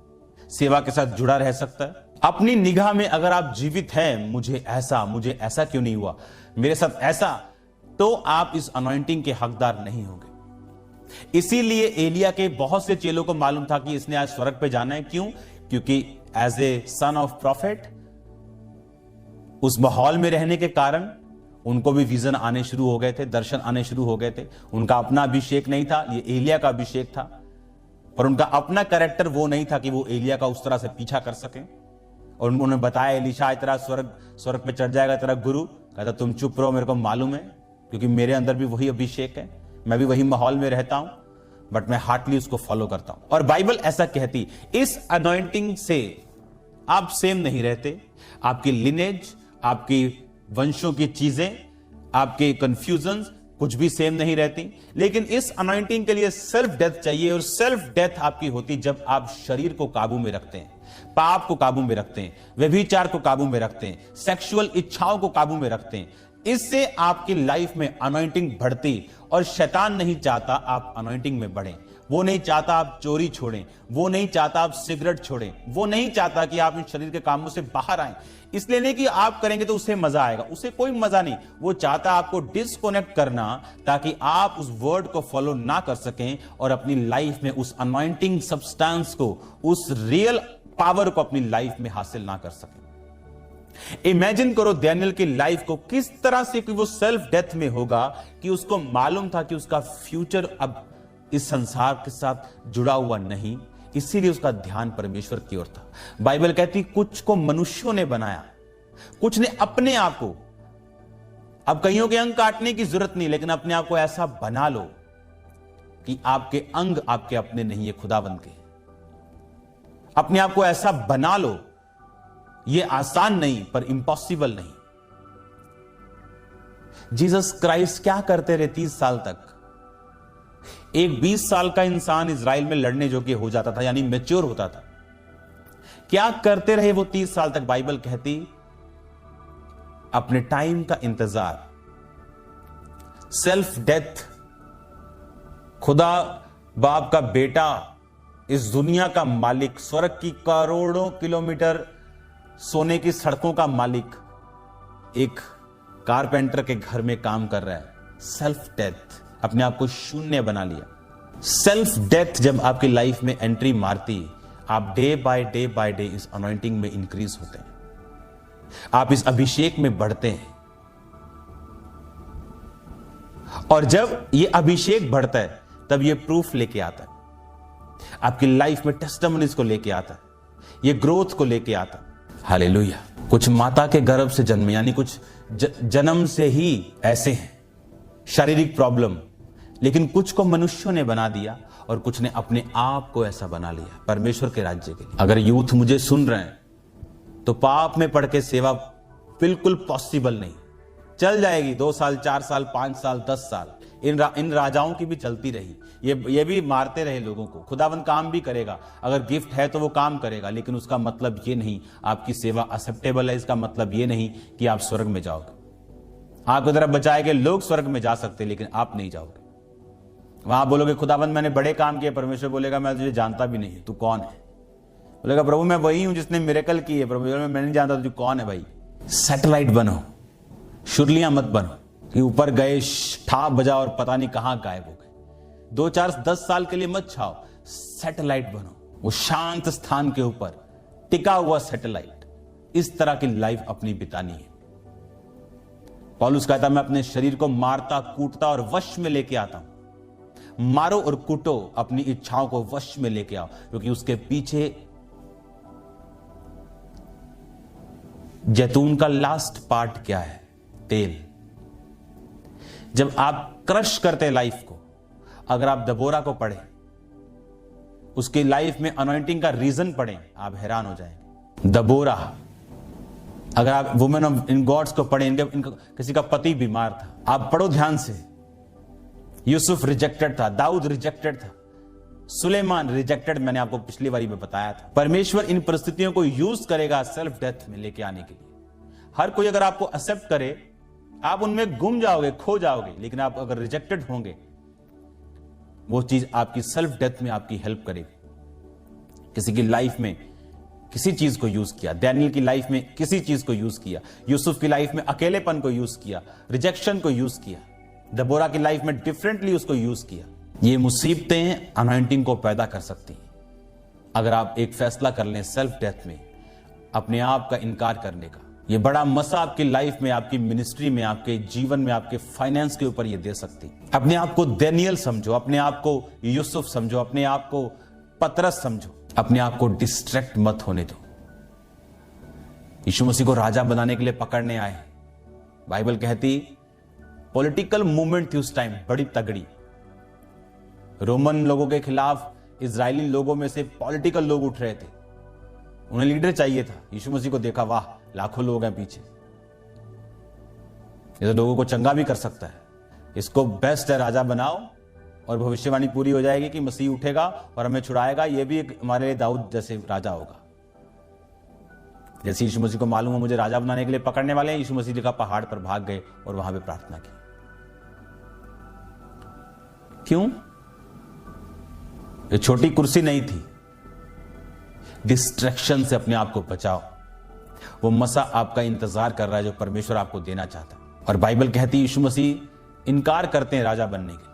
सेवा के साथ जुड़ा रह सकता है। अपनी निगाह में अगर आप जीवित हैं, मुझे ऐसा क्यों नहीं हुआ, मेरे साथ ऐसा, तो आप इस अनॉइंटिंग के हकदार नहीं होंगे। इसीलिए एलिया के बहुत से चेलों को मालूम था कि इसने आज स्वर्ग पे जाना है। क्यों? क्योंकि as a son of prophet, उस माहौल में रहने के कारण उनको भी विजन आने शुरू हो गए थे, दर्शन आने शुरू हो गए थे। उनका अपना अभिषेक नहीं था, ये एलिया का अभिषेक था। और उनका अपना कैरेक्टर वो नहीं था कि वो एलिया का उस तरह से पीछा कर सके। और उन्होंने बताया एलीशा तेरा स्वर्ग पे चढ़ जाएगा तेरा गुरु। कहता तुम चुप रहो, मेरे को मालूम है, क्योंकि मेरे अंदर भी वही अभिषेक है, मैं भी वही माहौल में रहता हूं, बट मैं हार्टली उसको फॉलो करता हूं। और बाइबल ऐसा कहती, इस अनॉइंटिंग से आप सेम नहीं रहते। आपकी लिनेज, आपकी वंशों की चीजें, आपके कंफ्यूजन कुछ भी सेम नहीं रहती। लेकिन इस अनॉइंटिंग के लिए सेल्फ डेथ चाहिए। और सेल्फ डेथ आपकी होती जब आप शरीर को काबू में रखते हैं, पाप को काबू में रखते हैं, व्यभिचार को काबू में रखते हैं, सेक्सुअल इच्छाओं को काबू में रखते हैं। इससे आपकी लाइफ में अनॉइंटिंग बढ़ती। और शैतान नहीं चाहता आप अनॉइंटिंग में बढ़ें। वो नहीं चाहता आप चोरी छोड़ें, वो नहीं चाहता आप सिगरेट छोड़ें, वो नहीं चाहता कि आप इन शरीर के कामों से बाहर आएं। इसलिए नहीं कि आप करेंगे तो उसे मजा आएगा, उसे कोई मजा नहीं। वो चाहता आपको डिस्कनेक्ट करना ताकि आप उस वर्ड को फॉलो ना कर सकें और अपनी लाइफ में उस अनॉइंटिंग सब्सटेंस को, उस रियल पावर को अपनी लाइफ में हासिल ना कर सकें। इमेजिन करो डैनियल की लाइफ को किस तरह से कि वो सेल्फ डेथ में होगा, कि उसको मालूम था कि उसका फ्यूचर अब इस संसार के साथ जुड़ा हुआ नहीं, इसीलिए उसका ध्यान परमेश्वर की ओर था। बाइबल कहती कुछ को मनुष्यों ने बनाया, कुछ ने अपने आप को। अब कईयों के अंग काटने की जरूरत नहीं, लेकिन अपने आप को ऐसा बना लो कि आपके अंग आपके अपने नहीं है, खुदावंद के। अपने आप को ऐसा बना लो, यह आसान नहीं पर इम्पॉसिबल नहीं। जीसस क्राइस्ट क्या करते रहे 30 साल तक? एक 20 साल का इंसान इजराइल में लड़ने योग्य हो जाता था, यानी मैच्योर होता था। क्या करते रहे वो 30 साल तक? बाइबल कहती अपने टाइम का इंतजार, सेल्फ डेथ। खुदा बाप का बेटा, इस दुनिया का मालिक, स्वर्ग की करोड़ों किलोमीटर सोने की सड़कों का मालिक, एक कारपेंटर के घर में काम कर रहा है। सेल्फ डेथ, अपने आप को शून्य बना लिया। सेल्फ डेथ जब आपकी लाइफ में एंट्री मारती, आप डे बाय डे इस अनॉइंटिंग में इंक्रीज होते हैं, आप इस अभिषेक में बढ़ते हैं। और जब ये अभिषेक बढ़ता है तब ये प्रूफ लेके आता है, आपकी लाइफ में टेस्टिमोनीज को लेके आता है, ये ग्रोथ को लेके आता है। हालेलुया। कुछ माता के गर्भ से जन्मे, यानी कुछ जन्म से ही ऐसे हैं, शारीरिक प्रॉब्लम, लेकिन कुछ को मनुष्यों ने बना दिया और कुछ ने अपने आप को ऐसा बना लिया परमेश्वर के राज्य के लिए। अगर यूथ मुझे सुन रहे हैं तो पाप में पड़ के सेवा बिल्कुल पॉसिबल नहीं। चल जाएगी 2 साल, 4 साल, 5 साल, 10 साल, इन राजाओं की भी चलती रही, ये भी मारते रहे लोगों को। खुदावंद काम भी करेगा, अगर गिफ्ट है तो वो काम करेगा, लेकिन उसका मतलब ये नहीं आपकी सेवा एक्सेप्टेबल है। इसका मतलब ये नहीं कि आप स्वर्ग में जाओगे। आपको तरफ बचाए गए लोग स्वर्ग में जा सकते, लेकिन आप नहीं जाओगे। वहां बोलोगे खुदावंद मैंने बड़े काम किए, परमेश्वर बोलेगा मैं तुझे जानता भी नहीं, तू कौन है? बोलेगा प्रभु मैं वही हूं जिसने मिरेकल किए। प्रभु मैं नहीं जानता तुझे कौन है भाई। सैटेलाइट बनो, शुरलियां मत बनो कि ऊपर गए, ठाप बजा और पता नहीं कहां गायब हो गए। 2, 4, 10 साल के लिए मत छाओ, सैटेलाइट बनो, वो शांत स्थान के ऊपर टिका हुआ सैटेलाइट। इस तरह की लाइफ अपनी बितानी है। पौलुस कहता मैं अपने शरीर को मारता, कूटता और वश में लेके आता हूं। मारो और कूटो, अपनी इच्छाओं को वश में लेके आओ, क्योंकि उसके पीछे जैतून का लास्ट पार्ट क्या है? तेल। जब आप क्रश करते लाइफ को, अगर आप दबोरा को पढ़ें, उसकी लाइफ में अनॉइंटिंग का रीजन पढ़ें, आप हैरान हो जाएंगे। दबोरा, अगर आप वुमेन ऑफ इन गॉड्स को पढ़ें, इनका किसी का पति बीमार था, आप पढ़ो ध्यान से। यूसुफ रिजेक्टेड था, दाऊद रिजेक्टेड था, सुलेमान रिजेक्टेड, मैंने आपको पिछली बारी में बताया था। परमेश्वर इन परिस्थितियों को यूज करेगा सेल्फ डेथ में लेके आने के लिए। हर कोई अगर आपको एक्सेप्ट करे, आप उनमें गुम जाओगे, खो जाओगे, लेकिन आप अगर रिजेक्टेड होंगे, वो चीज आपकी सेल्फ डेथ में आपकी हेल्प करेगी। किसी की लाइफ में किसी चीज को यूज किया, डैनियल की लाइफ में किसी चीज को यूज किया, यूसुफ की लाइफ में अकेलेपन को यूज किया, रिजेक्शन को यूज किया, दबोरा की लाइफ में डिफरेंटली उसको यूज किया। ये मुसीबतें अनॉइंटिंग को पैदा कर सकती हैं। अगर आप एक फैसला कर लें सेल्फ डेथ में, अपने आप का इनकार करने का, ये बड़ा मसा आपकी लाइफ में, आपकी मिनिस्ट्री में, आपके जीवन में, आपके फाइनेंस के ऊपर ये दे सकती। अपने आप को डैनियल समझो, अपने आप को यूसुफ समझो, अपने आप को पतरस समझो, अपने आप को डिस्ट्रैक्ट मत होने दो। यीशु मसीह को राजा बनाने के लिए पकड़ने आए। बाइबल कहती पॉलिटिकल मूवमेंट थी उस टाइम बड़ी तगड़ी। रोमन लोगों के खिलाफ इजरायली लोगों में से पॉलिटिकल लोग उठ रहे थे, उन्हें लीडर चाहिए था। यीशु मसीह को देखा, वाह लाखों लोग हैं पीछे, ये तो लोगों को चंगा भी कर सकता है, इसको बेस्ट है राजा बनाओ और भविष्यवाणी पूरी हो जाएगी कि मसीह उठेगा और हमें छुड़ाएगा, ये भी एक हमारे लिए दाऊद जैसे राजा होगा। जैसे यीशु मसीह को मालूम है मुझे राजा बनाने के लिए पकड़ने वाले हैं, यीशु मसीह का पहाड़ पर भाग गए और वहां पे प्रार्थना की। क्यों? ये छोटी कुर्सी नहीं थी। डिस्ट्रैक्शन से अपने आप को बचाओ। वो मसा आपका इंतजार कर रहा है जो परमेश्वर आपको देना चाहता है। और बाइबल कहती है यीशु मसीह इनकार करते हैं राजा बनने के लिए।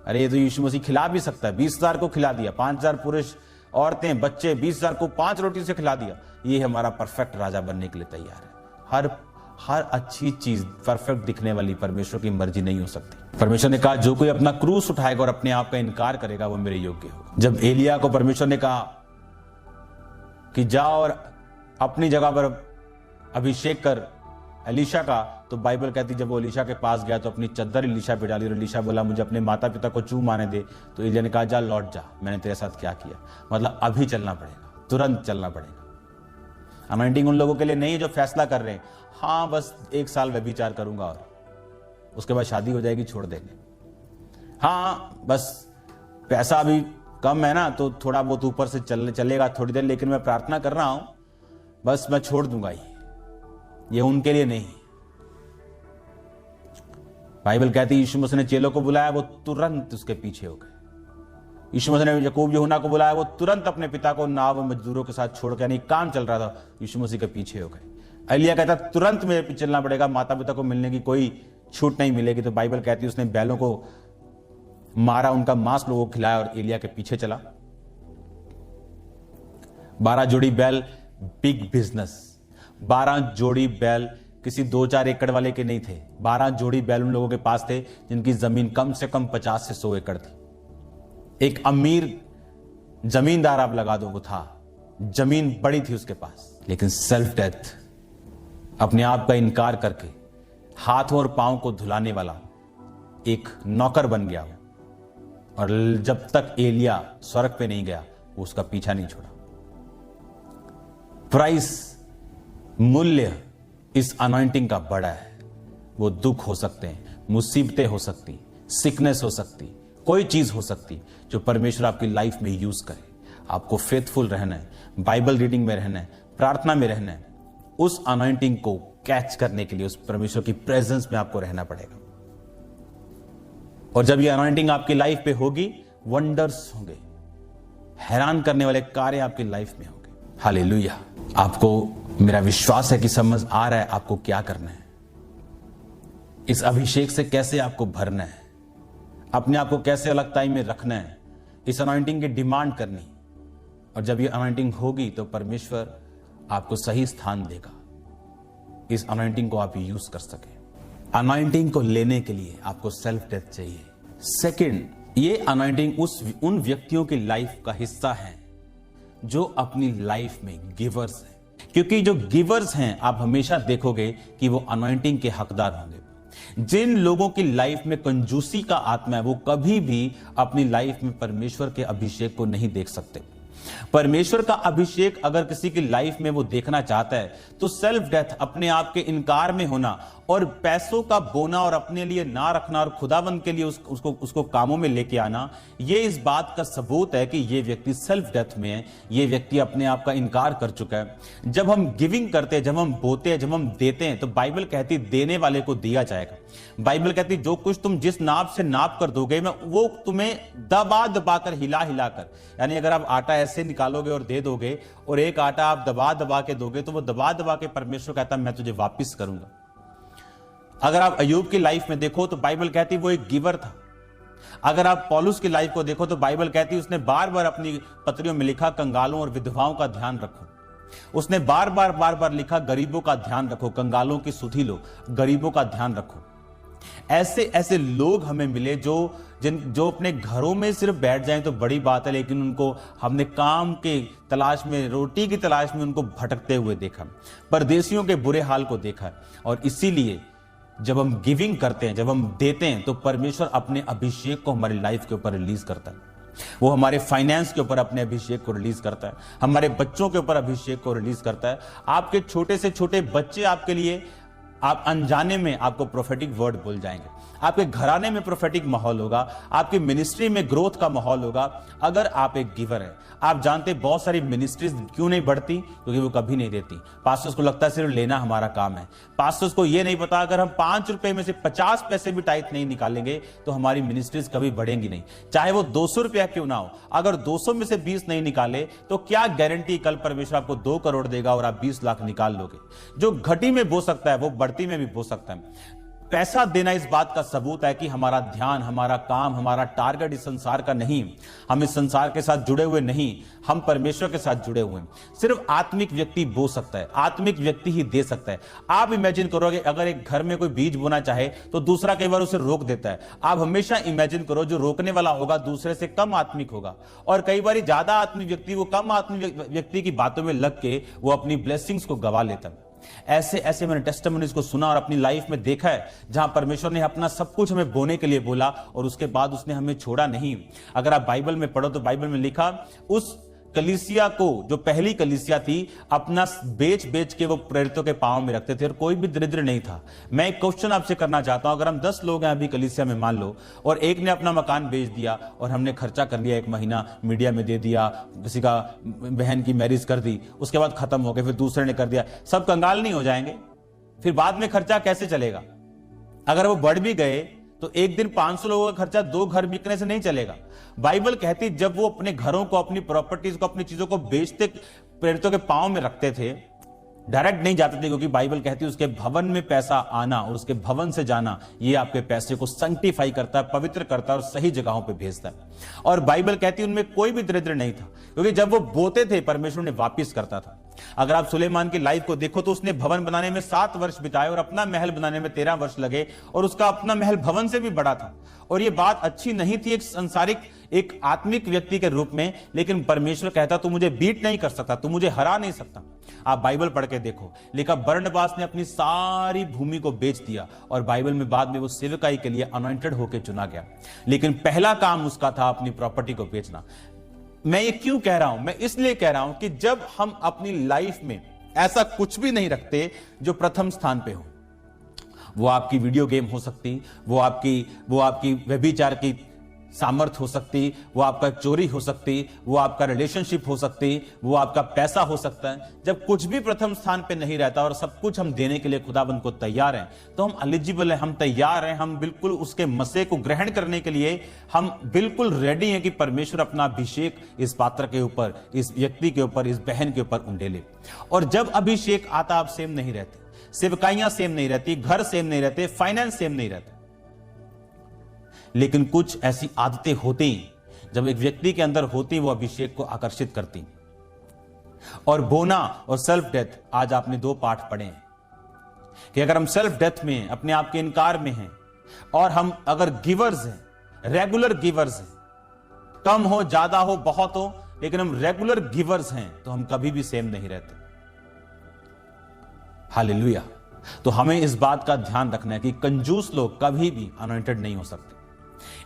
अरे ये तो यीशु मसीह खिला भी सकता है। 20,000 को खिला दिया, 5,000 पुरुष औरतें बच्चे, 20,000 को 5 रोटी से खिला दिया। ये हमारा परफेक्ट राजा बनने के लिए तैयार है। हर अच्छी चीज परफेक्ट दिखने वाली परमेश्वर की मर्जी नहीं हो सकती। परमेश्वर ने कहा जो कोई अपना क्रूस उठाएगा और अपने आप का इनकार करेगा वो मेरे योग्य होगा। जब एलिया को परमेश्वर ने कहा कि जाओ और अपनी जगह पर अभिषेक कर एलीशा का, तो बाइबल कहती जब वो एलीशा के पास गया तो अपनी चद्दर एलीशा पे डाली और एलीशा बोला मुझे अपने माता पिता को चूम आने दे। तो एलिया ने कहा जा लौट जा, मैंने तेरे साथ क्या किया। मतलब अभी चलना पड़ेगा, तुरंत चलना पड़ेगा। अनॉइंटिंग उन लोगों के लिए नहीं है जो फैसला कर रहे हैं हाँ बस 1 साल व्यभिचार करूंगा और उसके बाद शादी हो जाएगी छोड़ देंगे। हाँ बस पैसा अभी कम है ना तो थोड़ा बहुत ऊपर से चलेगा थोड़ी देर, लेकिन मैं प्रार्थना कर रहा हूं बस मैं छोड़ दूंगा। ये उनके लिए नहीं। बाइबल कहती है यीशु मसीह ने चेलों को बुलाया, वो तुरंत उसके पीछे हो गए। यीशु मसीह ने याकूब यूहन्ना को बुलाया, वो तुरंत अपने पिता को नाव में मजदूरों के साथ छोड़ के, यानी काम चल रहा था, यीशु मसीह के पीछे हो गए। एलिया कहता तुरंत मेरे पीछे चलना पड़ेगा, माता पिता को मिलने की कोई छूट नहीं मिलेगी। तो बाइबल कहती है उसने बैलों को मारा, उनका मांस लोगों को खिलाया और एलिया के पीछे चला। 12 जोड़ी बैल, बिग बिजनेस। 12 जोड़ी बैल किसी 2-4 एकड़ वाले के नहीं थे। 12 जोड़ी बैल उन लोगों के पास थे जिनकी जमीन कम से कम 50 से 100 एकड़ थी। एक अमीर जमींदार आप लगा दो वो था, जमीन बड़ी थी उसके पास, लेकिन सेल्फ डेथ, अपने आप का इनकार करके हाथों और पांव को धुलाने वाला एक नौकर बन गया। और जब तक एलिया स्वर्ग पे नहीं गया वो उसका पीछा नहीं छोड़ा। प्राइस, मूल्य इस अनॉइंटिंग का बड़ा है। वो दुख हो सकते हैं, मुसीबतें हो सकती, सिकनेस हो सकती, कोई चीज हो सकती जो परमेश्वर आपकी लाइफ में यूज करे। आपको फेथफुल रहना है, बाइबल रीडिंग में रहना है, प्रार्थना में रहना है। उस अनॉइंटिंग को कैच करने के लिए उस परमेश्वर की प्रेजेंस में आपको रहना पड़ेगा। और जब ये अनॉइंटिंग आपकी लाइफ पे होगी, वंडर्स होंगे, हैरान करने वाले कार्य आपकी लाइफ में होंगे। हालेलुया। आपको मेरा विश्वास है कि समझ आ रहा है आपको क्या करना है, इस अभिषेक से कैसे आपको भरना है, अपने आप को कैसे अलग टाइम में रखना है, इस अनॉइंटिंग की डिमांड करनी। और जब ये अनॉइंटिंग होगी तो परमेश्वर आपको सही स्थान देगा, इस अनॉइंटिंग को आप यूज कर सके। अनॉइंटिंग को लेने के लिए आपको सेल्फ डेथ चाहिए। सेकंड, ये अनॉइंटिंग उन व्यक्तियों की लाइफ का हिस्सा है जो अपनी लाइफ में गिवर्स हैं, क्योंकि जो गिवर्स हैं आप हमेशा देखोगे कि वो अनॉइंटिंग के हकदार होंगे। जिन लोगों की लाइफ में कंजूसी का आत्मा है वो कभी भी अपनी लाइफ में परमेश्वर के अभिषेक को नहीं देख सकते। परमेश्वर का अभिषेक अगर किसी की लाइफ में वो देखना चाहता है तो सेल्फ डेथ, अपने आप के इनकार में होना और पैसों का बोना और अपने लिए ना रखना और खुदावंद के लिए उसको कामों में लेके आना, ये इस बात का सबूत है कि ये व्यक्ति सेल्फ डेथ में है, ये व्यक्ति अपने आप का इनकार कर चुका है। जब हम गिविंग करते हैं, जब हम बोते हैं, जब हम देते हैं, तो बाइबल कहती देने वाले को दिया जाएगा। बाइबल कहती जो कुछ तुम जिस नाप से नाप कर दोगे मैं वो तुम्हें दबा दबा कर हिला कर, यानी अगर आप आटा ऐसे निकालोगे और दे दोगे और एक आटा आप दबा दबा के दोगे तो वो दबा दबा के परमेश्वर कहता मैं तुझे वापस करूंगा। अगर आप अय्यूब की लाइफ में देखो तो बाइबल कहती वो एक गिवर था। अगर आप पौलुस की लाइफ को देखो तो बाइबल कहती उसने बार बार अपनी पत्रियों में लिखा कंगालों और विधवाओं का ध्यान रखो। उसने बार बार लिखा गरीबों का ध्यान रखो, कंगालों की सुधि लो, गरीबों का ध्यान रखो। ऐसे लोग हमें मिले जो अपने घरों में सिर्फ बैठ जाएं तो बड़ी बात है, लेकिन उनको हमने काम के तलाश में, रोटी की तलाश में उनको भटकते हुए देखा, परदेशियों के बुरे हाल को देखा। और इसीलिए जब हम गिविंग करते हैं, जब हम देते हैं, तो परमेश्वर अपने अभिषेक को हमारी लाइफ के ऊपर रिलीज करता है। वो हमारे फाइनेंस के ऊपर अपने अभिषेक को रिलीज करता है, हमारे बच्चों के ऊपर अभिषेक को रिलीज करता है। आपके छोटे से छोटे बच्चे आपके लिए आप अनजाने में आपको प्रोफेटिक वर्ड बोल जाएंगे, आपके घराने में प्रोफेटिक माहौल होगा, आपकी मिनिस्ट्री में ग्रोथ का माहौल होगा अगर आप एक गिवर हैं। आप जानते बहुत सारी मिनिस्ट्रीज क्यों नहीं बढ़ती? क्योंकि वो कभी नहीं देती। पास्टर्स को लगता है सिर्फ लेना हमारा काम है। पास्टर्स को ये नहीं पता अगर हम 5 रुपए में से 50 पैसे भी टाइट नहीं निकालेंगे तो हमारी मिनिस्ट्रीज कभी बढ़ेंगी नहीं, चाहे वो 200 रुपया क्यों ना हो। अगर 200 में से 20 नहीं निकाले तो क्या गारंटी कल परमेश्वर आपको 2 करोड़ देगा और आप 20 लाख निकाल लोगे? जो घटी में बो सकता है वो बढ़ती में भी बो सकता है। पैसा देना इस बात का सबूत है कि हमारा ध्यान, हमारा काम, हमारा टारगेट इस संसार का नहीं, हम इस संसार के साथ जुड़े हुए नहीं, हम परमेश्वर के साथ जुड़े हुए हैं। सिर्फ आत्मिक व्यक्ति बो सकता है, आत्मिक व्यक्ति ही दे सकता है। आप इमेजिन करोगे अगर एक घर में कोई बीज बोना चाहे तो दूसरा कई बार उसे रोक देता है। आप हमेशा इमेजिन करो जो रोकने वाला होगा दूसरे से कम आत्मिक होगा, और कई बार ज्यादा आत्मिक व्यक्ति वो कम आत्मिक व्यक्ति की बातों में लग के वो अपनी ब्लेसिंग्स को गवा लेता है। ऐसे मैंने टेस्टिमोनीज को सुना और अपनी लाइफ में देखा है जहां परमेश्वर ने अपना सब कुछ हमें बोने के लिए बोला और उसके बाद उसने हमें छोड़ा नहीं। अगर आप बाइबल में पढ़ो तो बाइबल में लिखा उस कलीसिया को, जो पहली कलीसिया थी, अपना बेच बेच के वो प्रेरितों के पांव में रखते थे और कोई भी दरिद्र नहीं था। मैं एक क्वेश्चन आपसे करना चाहता हूं, अगर हम 10 लोग हैं अभी कलीसिया में मान लो, और एक ने अपना मकान बेच दिया और हमने खर्चा कर लिया, 1 महीना मीडिया में दे दिया, किसी का बहन की मैरिज कर दी, उसके बाद खत्म हो गए, फिर दूसरे ने कर दिया, सब कंगाल नहीं हो जाएंगे? फिर बाद में खर्चा कैसे चलेगा? अगर वो बढ़ भी गए तो एक दिन 500 लोगों का खर्चा 2 घर बिकने से नहीं चलेगा। बाइबल कहती जब वो अपने घरों को, अपनी प्रॉपर्टीज को, अपनी चीजों को बेचते प्रेरितों के पांव में रखते थे, डायरेक्ट नहीं जाते थे, क्योंकि बाइबल कहती है उसके भवन में पैसा आना और उसके भवन से जाना ये आपके पैसे को सैंक्टिफाई करता है, पवित्र करता है और सही जगहों पे भेजता है। और बाइबल कहती है उनमें कोई भी दरिद्र नहीं था, क्योंकि जब वो बोते थे परमेश्वर ने वापिस करता था। अगर आप सुलेमान की लाइफ को देखो तो उसने भवन बनाने में 7 वर्ष बिताए और अपना महल बनाने में 13 वर्ष लगे, और उसका अपना महल भवन से भी बड़ा था। और ये बात अच्छी नहीं थी एक संसारिक, एक आत्मिक व्यक्ति के रूप में, लेकिन परमेश्वर कहता तू मुझे बीट नहीं कर सकता, तू मुझे हरा नहीं सकता। आप बाइबल पढ़ के देखो, लिखा बरनबास ने अपनी सारी भूमि को बेच दिया और बाइबल में बाद में वो सेवकाई के लिए अनॉइंटेड होकर चुना गया, लेकिन पहला काम उसका था अपनी प्रॉपर्टी को बेचना। मैं ये क्यों कह रहा हूं? मैं इसलिए कह रहा हूं कि जब हम अपनी लाइफ में ऐसा कुछ भी नहीं रखते जो प्रथम स्थान पे हो, वो आपकी वीडियो गेम हो सकती, वो आपकी व्यभिचार की सामर्थ हो सकती, वो आपका चोरी हो सकती, वो आपका रिलेशनशिप हो सकती, वो आपका पैसा हो सकता है। जब कुछ भी प्रथम स्थान पे नहीं रहता और सब कुछ हम देने के लिए खुदाबंद को तैयार हैं, तो हम एलिजिबल हैं, हम तैयार हैं, हम बिल्कुल उसके मसे को ग्रहण करने के लिए हम बिल्कुल रेडी हैं कि परमेश्वर अपना अभिषेक इस पात्र के ऊपर, इस व्यक्ति के ऊपर, इस बहन के ऊपर उंडेले। और जब अभिषेक आता आप सेम नहीं रहते, सेवकाइयां सेम नहीं रहती, घर सेम नहीं रहते, फाइनेंस सेम नहीं रहते, लेकिन कुछ ऐसी आदतें होती जब एक व्यक्ति के अंदर होती वो अभिषेक को आकर्षित करती। और बोना और सेल्फ डेथ, आज आपने 2 पाठ पढ़े हैं कि अगर हम सेल्फ डेथ में, अपने आप के इनकार में हैं, और हम अगर गिवर्स हैं, रेगुलर गिवर्स हैं, कम हो, ज्यादा हो, बहुत हो, लेकिन हम रेगुलर गिवर्स हैं, तो हम कभी भी सेम नहीं रहते। हालेलुया। तो हमें इस बात का ध्यान रखना है कि कंजूस लोग कभी भी अनॉइंटेड नहीं हो सकते।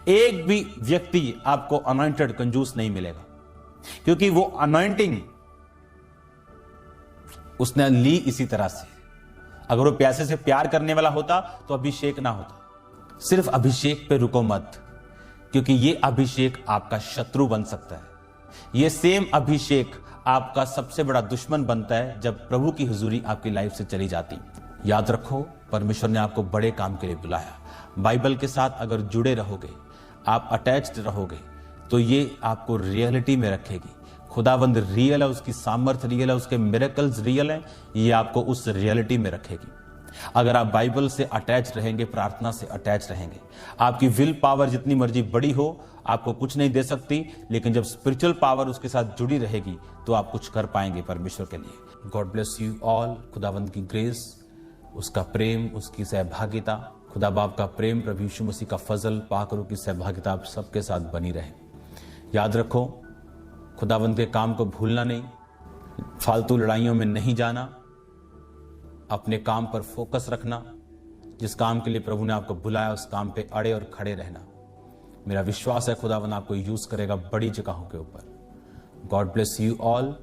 एक भी व्यक्ति आपको अनॉइंटेड कंजूस नहीं मिलेगा, क्योंकि वो अनॉइंटिंग उसने ली इसी तरह से। अगर वो पैसे से प्यार करने वाला होता तो अभिषेक ना होता। सिर्फ अभिषेक पे रुको मत, क्योंकि ये अभिषेक आपका शत्रु बन सकता है। ये सेम अभिषेक आपका सबसे बड़ा दुश्मन बनता है जब प्रभु की हुजूरी आपकी लाइफ से चली जाती। याद रखो, परमेश्वर ने आपको बड़े काम के लिए बुलाया। बाइबल के साथ अगर जुड़े रहोगे, आप अटैच्ड रहोगे, तो ये आपको रियलिटी में रखेगी। खुदावंद रियल है, उसकी सामर्थ रियल है, उसके मिरेकल्स रियल हैं, ये आपको उस रियलिटी में रखेगी। अगर आप बाइबल से अटैच रहेंगे, प्रार्थना से अटैच रहेंगे, आपकी विल पावर जितनी मर्जी बड़ी हो आपको कुछ नहीं दे सकती, लेकिन जब स्पिरिचुअल पावर उसके साथ जुड़ी रहेगी तो आप कुछ कर पाएंगे परमेश्वर के लिए। God bless you all. खुदावंद की ग्रेस, उसका प्रेम, उसकी सहभागिता, खुदा बाप का प्रेम, प्रभु यीशु मसीह का फजल, पाकरों की सहभागिता आप सबके साथ बनी रहे। याद रखो, खुदावंद के काम को भूलना नहीं, फालतू लड़ाइयों में नहीं जाना, अपने काम पर फोकस रखना, जिस काम के लिए प्रभु ने आपको बुलाया उस काम पे अड़े और खड़े रहना। मेरा विश्वास है खुदावंद आपको यूज करेगा बड़ी जगहों के ऊपर। God bless you all.